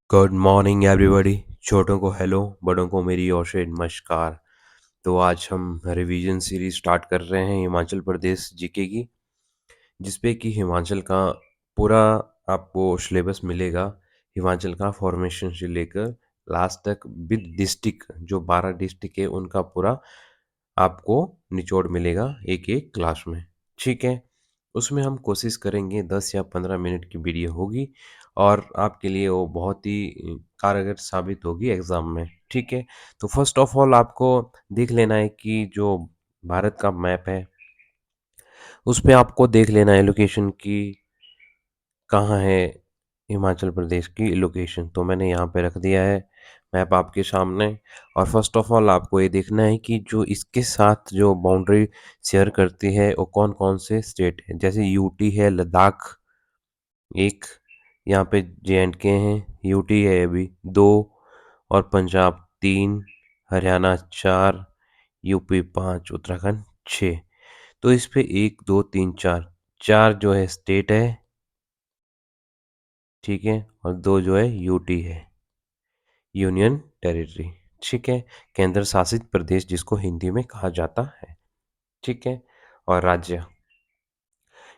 Good morning everybody. छोटों को hello, बड़ों को मेरी ओर से नमस्कार। तो आज हम रिवीजन सीरीज स्टार्ट कर रहे हैं हिमाचल प्रदेश जीके की, जिसपे कि हिमाचल का पूरा आपको सिलेबस मिलेगा। हिमाचल का फॉर्मेशन से लेकर लास्ट तक विद डिस्ट्रिक्ट, जो 12 डिस्ट्रिक्ट है उनका पूरा आपको निचोड़ मिलेगा एक एक क्लास में। ठीक है, उसमें हम कोशिश करेंगे 10 या 15 मिनट की वीडियो होगी और आपके लिए वो बहुत ही कारगर साबित होगी एग्ज़ाम में। ठीक है, तो फर्स्ट ऑफ ऑल आपको देख लेना है कि जो भारत का मैप है उस पे आपको देख लेना है लोकेशन की कहाँ है हिमाचल प्रदेश की लोकेशन। तो मैंने यहाँ पे रख दिया है मैप आपके सामने। और फर्स्ट ऑफ ऑल आपको ये देखना है कि जो इसके साथ जो बाउंड्री शेयर करती है वो कौन कौन से स्टेट है। जैसे यूटी है, लद्दाख एक, यहाँ पे जे&के हैं, यूटी है अभी दो, और पंजाब तीन, हरियाणा चार, यूपी पाँच, उत्तराखंड छः। तो इस पे एक दो तीन चार, चार जो है स्टेट है, ठीक है, और दो जो है यूटी है, यूनियन टेरिटरी। ठीक है, केंद्र शासित प्रदेश जिसको हिंदी में कहा जाता है। ठीक है, और राज्य।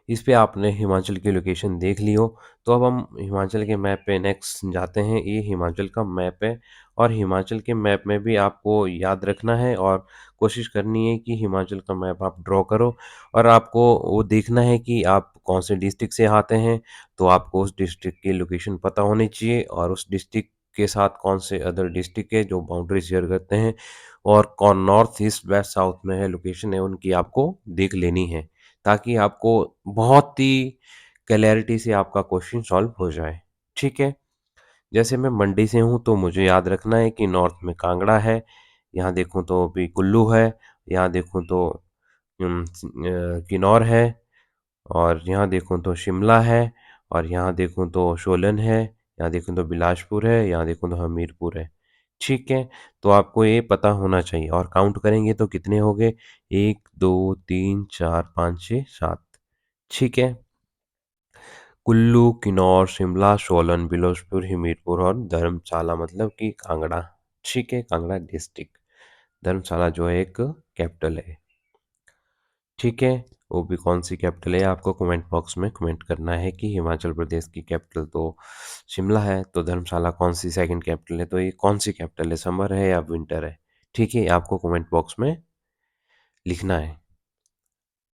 इस पे आपने हिमाचल की लोकेशन देख ली हो, तो अब हम हिमाचल के मैप पे नेक्स्ट जाते हैं। ये हिमाचल का मैप है और हिमाचल के मैप में भी आपको याद रखना है और कोशिश करनी है कि हिमाचल का मैप आप ड्रॉ करो। और आपको वो देखना है कि आप कौन से डिस्ट्रिक्ट से आते हैं, तो आपको उस डिस्ट्रिक्ट की लोकेशन पता होनी चाहिए और उस डिस्ट्रिक्ट के साथ कौन से अदर डिस्ट्रिक्ट है जो बाउंड्री शेयर करते हैं और कौन नॉर्थ ईस्ट वेस्ट साउथ में है लोकेशन है उनकी आपको देख लेनी है, ताकि आपको बहुत ही क्लैरिटी से आपका क्वेश्चन सॉल्व हो जाए। ठीक है, जैसे मैं मंडी से हूँ तो मुझे याद रखना है कि नॉर्थ में कांगड़ा है, यहाँ देखूँ तो भी कुल्लू है, यहाँ देखूँ तो किन्नौर है, और यहाँ देखूँ तो शिमला है, और यहाँ देखूँ तो सोलन है, यहाँ देखूँ तो बिलासपुर है, यहाँ देखूँ तो हमीरपुर है। ठीक है, तो आपको ये पता होना चाहिए और काउंट करेंगे तो कितने हो गए, एक दो तीन चार पाँच छः सात। ठीक है, कुल्लू, किन्नौर, शिमला, सोलन, बिलासपुर, हमीरपुर और धर्मशाला मतलब कि कांगड़ा। ठीक है, कांगड़ा डिस्ट्रिक्ट, धर्मशाला जो है एक कैपिटल है। ठीक है, वो भी कौन सी कैपिटल है आपको कमेंट बॉक्स में कमेंट करना है कि हिमाचल प्रदेश की कैपिटल तो शिमला है, तो धर्मशाला कौन सी सेकंड कैपिटल है, तो ये कौन सी कैपिटल है, समर है या विंटर है। ठीक है, आपको कमेंट बॉक्स में लिखना है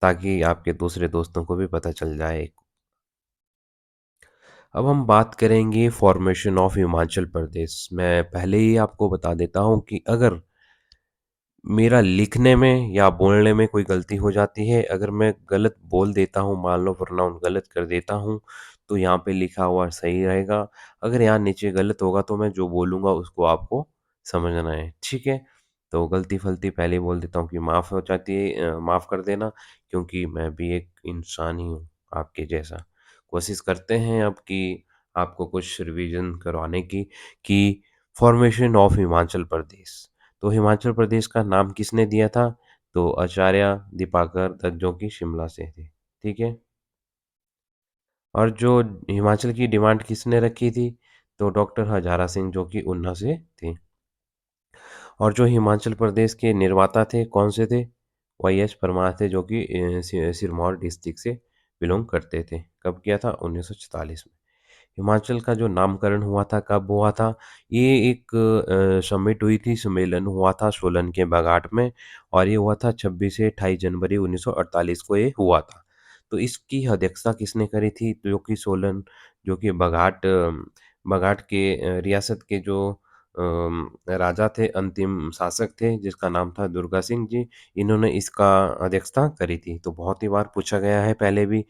ताकि आपके दूसरे दोस्तों को भी पता चल जाए। अब हम बात करेंगे फॉर्मेशन ऑफ हिमाचल प्रदेश। मैं पहले ही आपको बता देता हूँ कि अगर मेरा लिखने में या बोलने में कोई गलती हो जाती है, अगर मैं गलत बोल देता हूँ, मान लो प्रोनाउन गलत कर देता हूँ, तो यहाँ पे लिखा हुआ सही रहेगा। अगर यहाँ नीचे गलत होगा तो मैं जो बोलूँगा उसको आपको समझना है। ठीक है, तो गलती फलती पहले ही बोल देता हूँ कि माफ़ हो जाती है, माफ़ कर देना, क्योंकि मैं भी एक इंसान ही हूँ आपके जैसा। कोशिश करते हैं अब कि आपको कुछ रिवीजन करवाने की कि फॉर्मेशन ऑफ हिमाचल प्रदेश। तो हिमाचल प्रदेश का नाम किसने दिया था, तो आचार्य दीपाकर दत्त जो कि शिमला से थे। ठीक है, और जो हिमाचल की डिमांड किसने रखी थी, तो डॉक्टर हजारा सिंह जो कि ऊना से थे। और जो हिमाचल प्रदेश के निर्माता थे कौन से थे, वाई एस परमार थे जो कि सिरमौर डिस्ट्रिक्ट से बिलोंग करते थे। कब किया था, 1944 में। हिमाचल का जो नामकरण हुआ था कब हुआ था, ये एक समिट हुई थी, सम्मेलन हुआ था सोलन के बागाट में, और ये हुआ था 26 से 28 जनवरी 1948 को ये हुआ था। तो इसकी अध्यक्षता किसने करी थी, तो जो कि सोलन, जो कि बागाट के रियासत के जो राजा थे, अंतिम शासक थे, जिसका नाम था दुर्गा सिंह जी, इन्होंने इसका अध्यक्षता करी थी। तो बहुत ही बार पूछा गया है पहले भी,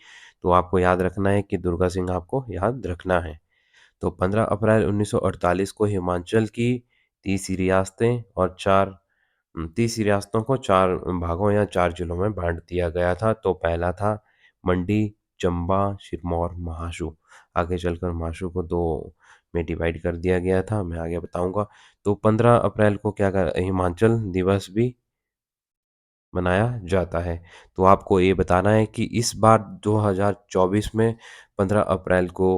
तो आपको याद रखना है कि दुर्गा सिंह आपको याद रखना है। तो 15 अप्रैल 1948 को हिमाचल की 30 रियासतें और 30 रियासतों को 4 भागों या 4 जिलों में बाँट दिया गया था। तो पहला था मंडी, चंबा, सिरमौर, महासू। आगे चलकर महासू को 2 में डिवाइड कर दिया गया था, मैं आगे बताऊँगा। तो 15 अप्रैल को क्या कर हिमाचल दिवस भी मनाया जाता है। तो आपको ये बताना है कि इस बार 2024 में 15 अप्रैल को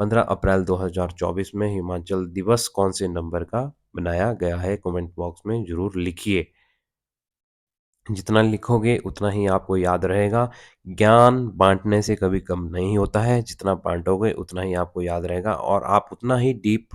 15 अप्रैल 2024 में हिमाचल दिवस कौन से नंबर का बनाया गया है? कमेंट बॉक्स में ज़रूर लिखिए। जितना लिखोगे उतना ही आपको याद रहेगा। ज्ञान बाँटने से कभी कम नहीं होता है, जितना बाँटोगे उतना ही आपको याद रहेगा और आप उतना ही डीप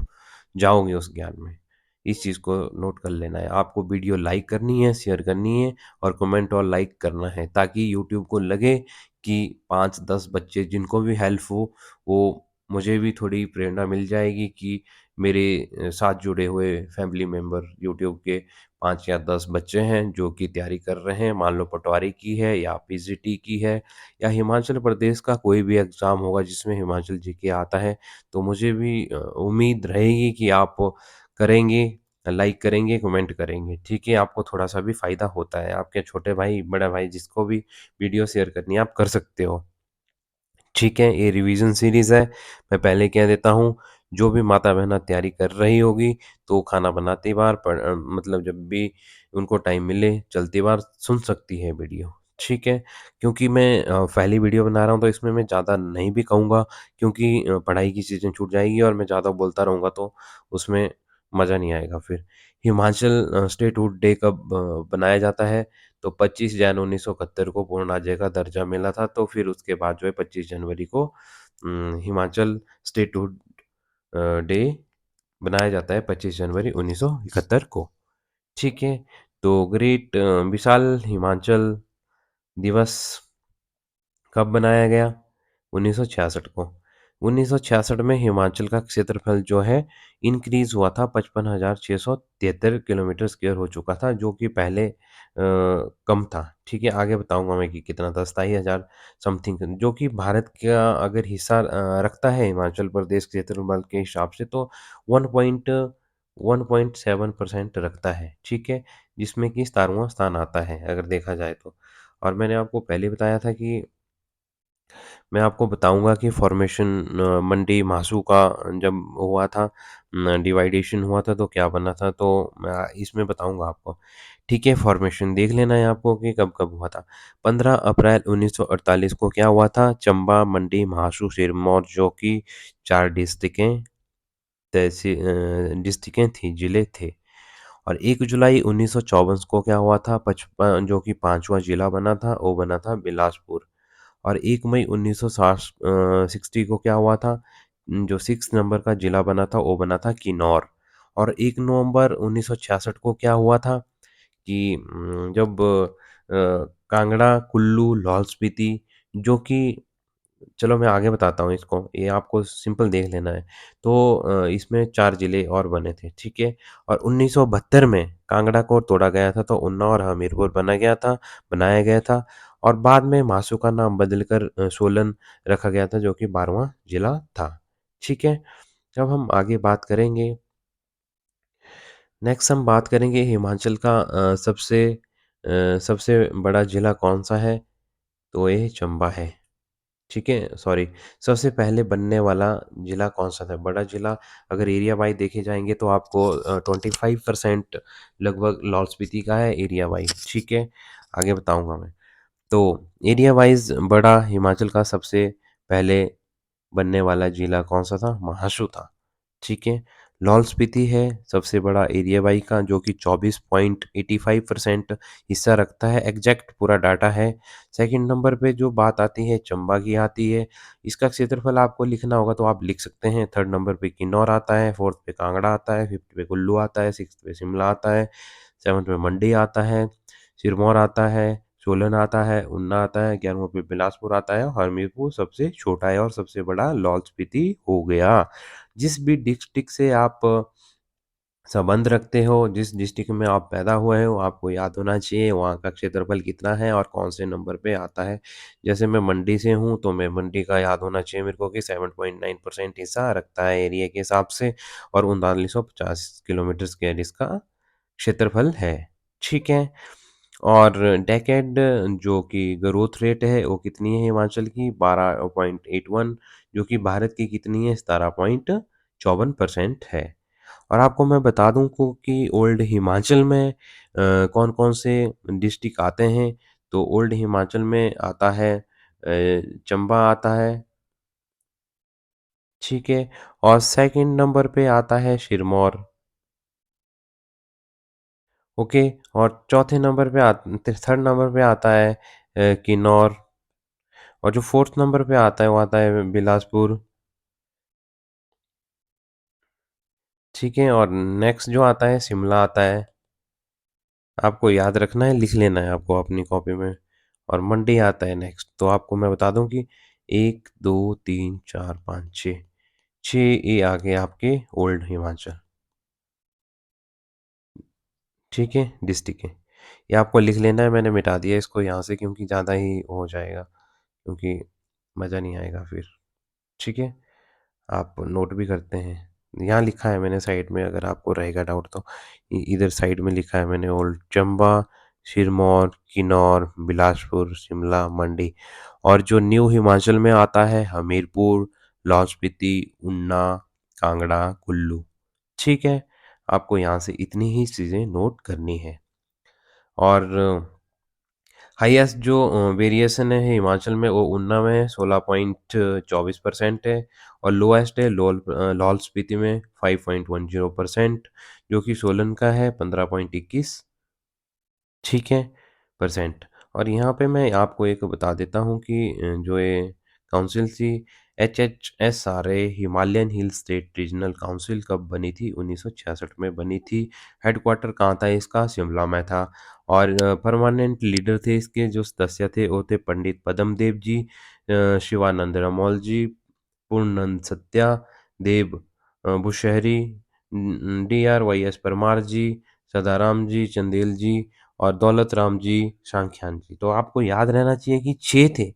जाओगे उस ज्ञान में। इस चीज़ को नोट कर लेना है। आपको वीडियो लाइक करनी है, शेयर करनी है और कमेंट और लाइक करना है ताकि यूट्यूब को लगे कि 5-10 बच्चे जिनको भी हेल्प हो, वो मुझे भी थोड़ी प्रेरणा मिल जाएगी कि मेरे साथ जुड़े हुए फैमिली मेंबर यूट्यूब के 5 या 10 बच्चे हैं जो कि तैयारी कर रहे हैं, मान लो पटवारी की है या पीजीटी की है या हिमाचल प्रदेश का कोई भी एग्ज़ाम होगा जिसमें हिमाचल जीके आता है, तो मुझे भी उम्मीद रहेगी कि आप करेंगे, लाइक करेंगे, कमेंट करेंगे, ठीक है? आपको थोड़ा-सा भी फ़ायदा होता है, आपके छोटे भाई, बड़ा भाई जिसको भी वीडियो शेयर करनी है, आप कर सकते हो। ठीक है, ये रिवीजन सीरीज़ है। मैं पहले कह देता हूँ, जो भी माता-बहनें तैयारी कर रही होगी, तो खाना बनाती बार मतलब जब भी उनको टाइम मिले, चलती बार सुन सकती है वीडियो, ठीक है? क्योंकि मैं पहली वीडियो बना रहा हूँ, तो इसमें मैं ज़्यादा नहीं भी कहूँगा क्योंकि पढ़ाई की चीज़ें छूट जाएगी और मैं ज़्यादा बोलता रहूँगा, तो उसमें मज़ा नहीं आएगा फिर। हिमाचल स्टेटहुड डे कब बनाया जाता है? तो 25 जैन 1971 को पूर्ण राज्य का दर्जा मिला था, तो फिर उसके बाद जो है 25 जनवरी को हिमाचल स्टेटहुड डे बनाया जाता है 25 जनवरी 1971 को, ठीक है? तो विशाल हिमाचल दिवस कब बनाया गया? 1966 को। 1966 में हिमाचल का क्षेत्रफल जो है इंक्रीज़ हुआ था 55,673 किलोमीटर स्क्वायर हो चुका था जो कि पहले कम था, ठीक है? आगे बताऊँगा मैं कि कितना था 27,000 समथिंग जो कि भारत का अगर हिस्सा रखता है हिमाचल प्रदेश क्षेत्रफल के हिसाब से तो 1.7% रखता है, ठीक है? जिसमें कि 17वाँ स्थान आता है अगर देखा जाए तो। और मैंने आपको पहले बताया था कि मैं आपको बताऊँगा कि फ़ॉर्मेशन मंडी मासू का जब हुआ था डिवाइडेशन हुआ था तो क्या बना था, तो मैं इसमें बताऊँगा आपको। ठीक है, फ़ॉर्मेशन देख लेना है आपको कि कब-कब हुआ था। 15 अप्रैल 1948 को क्या हुआ था? चंबा, मंडी, महासू, सिरमौर जो कि 4 डिस्ट्रिक्टें थी, ज़िले थे। और 1 जुलाई 1954 को क्या हुआ था? जो कि 5वाँ ज़िला बना था, वो बना था बिलासपुर। और 1 मई 1960 को क्या हुआ था? जो 6 नंबर का जिला बना था, वो बना था किन्नौर। और 1 नवंबर 1966 को क्या हुआ था कि जब कांगड़ा, कुल्लू, लाहौल-स्पीति जो कि चलो मैं आगे बताता हूँ इसको, ये आपको सिंपल देख लेना है। तो इसमें 4 ज़िले और बने थे, ठीक है? और 1972 में कांगड़ा को तोड़ा गया था, तो उन्नाव और हमीरपुर बनाया गया था और बाद में मासू का नाम बदलकर सोलन रखा गया था, जो कि 12वाँ ज़िला था, ठीक है? अब हम आगे बात करेंगे नेक्स्ट हम बात करेंगे हिमाचल का सबसे बड़ा ज़िला कौन-सा है? तो ये चंबा है। ठीक है, सॉरी सबसे पहले बनने वाला ज़िला कौन-सा था? बड़ा ज़िला अगर एरिया वाइज़ देखे जाएँगे तो आपको 25% लगभग लाहौल-स्पीति का है एरिया वाइज़, ठीक है? आगे बताऊँगा मैं। तो एरिया वाइज़ बड़ा हिमाचल का सबसे पहले बनने वाला ज़िला कौन-सा था? महासू था, ठीक है? लाहौल-स्पीति है सबसे बड़ा एरिया वाइज़ का जो कि 24.85% हिस्सा रखता है, एग्ज़ैक्ट पूरा डाटा है। सेकंड नंबर पे जो बात आती है चंबा की आती है, इसका क्षेत्रफल आपको लिखना होगा तो आप लिख सकते हैं। थर्ड नंबर पे किन्नौर आता है, फोर्थ पे कांगड़ा आता है, फिफ्थ पे कुल्लू आता है, सिक्स्थ पे शिमला आता है, सेवन्थ पे मंडी आता है, सिरमौर आता है, सोलन आता है, ऊना आता है, 11वें पे बिलासपुर आता है और हमीरपुर सबसे छोटा है और सबसे बड़ा लाहौल-स्पीति हो गया। जिस भी डिस्ट्रिक्ट से आप संबंध रखते हो, जिस डिस्ट्रिक्ट में आप पैदा हुए हो, आपको याद होना चाहिए वहाँ का क्षेत्रफल कितना है और कौन से नंबर पे आता है। जैसे मैं मंडी से हूँ, तो मैं मंडी का याद होना चाहिए मेरे को कि 7.9% हिस्सा रखता है एरिया के हिसाब से और 3950 किलोमीटर स्क्वायर इसका क्षेत्रफल है। ठीक है? और डेकेड जो कि ग्रोथ रेट है वो कितनी है हिमाचल की 12.81 जो कि भारत की कितनी है 17.54% है। और आपको मैं बता दूँ को कि ओल्ड हिमाचल में कौन-कौन से डिस्ट्रिक्ट आते हैं, तो ओल्ड हिमाचल में आता है चंबा आता है ठीक है? और सेकंड नंबर पे आता है सिरमौर, ओके? और चौथे नंबर पे थर्ड नंबर पे आता है किन्नौर, और जो फोर्थ नंबर पे आता है वो आता है बिलासपुर, ठीक है? और नेक्स्ट जो आता है शिमला आता है, आपको याद रखना है, लिख लेना है आपको अपनी कॉपी में। और मंडी आता है नेक्स्ट। तो आपको मैं बता दूं कि 1 2 3 4 5 6, 6 ये आ गए आपके ओल्ड हिमाचल, ठीक है? डिस्ट्रिक्ट है। ये आपको लिख लेना है, मैंने मिटा दिया इसको यहाँ से क्योंकि ज़्यादा ही हो जाएगा, क्योंकि मज़ा नहीं आएगा फिर, ठीक है? आप नोट भी करते हैं, यहाँ लिखा है मैंने साइड में, अगर आपको रहेगा डाउट तो इधर साइड में लिखा है मैंने, ओल्ड चंबा, सिरमौर, किन्नौर, बिलासपुर, शिमला, मंडी। और जो न्यू हिमाचल में आता है हमीरपुर, लाहौल स्पीति, ऊना, कांगड़ा, कुल्लू, ठीक है? आपको यहाँ से इतनी ही चीज़ें नोट करनी है। और हाईएस्ट जो वेरिएशन है हिमाचल में वो ऊना में 16.24% है, और लोएस्ट है लाहौल स्पीति में 5.10%, जो कि सोलन का है 15.21, ठीक है, परसेंट। और यहाँ पे मैं आपको एक बता देता हूँ कि जो ये काउंसिल थी, HHSRA Himalayan hill state regional council कब बनी थी? 1966 में बनी थी। हेडक्वार्टर कहाँ था इसका? शिमला में था। और परमानेंट लीडर थे इसके, जो सदस्य थे वो थे पंडित पद्मदेव जी, शिवानंद रमौल जी, पूर्णानंद सत्या, देव भूशहरी, DRYS परमार जी, सदाराम जी, चंदेल जी, और दौलत राम जी, सांख्यान जी। तो आपको याद रहना चाहिए कि 6 थे।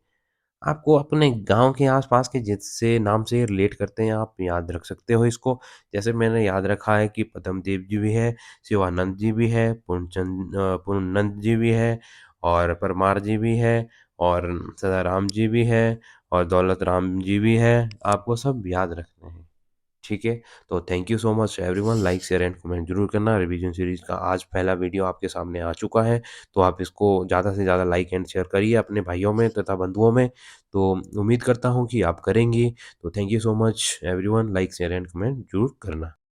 आपको अपने गाँव के आस-पास के जिससे नाम से रिलेट करते हैं, आप याद रख सकते हो इसको। जैसे मैंने याद रखा है कि पद्मदेव जी भी है, शिवानंद जी भी है, पूर्णानंद जी भी है, और परमार जी भी है, और सदाराम जी भी है, और दौलत राम जी भी है। आपको सब याद रखने हैं। ठीक है? तो thank you so much everyone, like, share and comment ज़रूर करना। रिवीजन सीरीज़ का आज पहला वीडियो आपके सामने आ चुका है, तो आप इसको ज़्यादा से ज़्यादा लाइक एंड शेयर करिए अपने भाइयों में तथा बंधुओं में। तो उम्मीद करता हूँ कि आप करेंगे। तो thank you so much everyone, like, share and comment ज़रूर करना।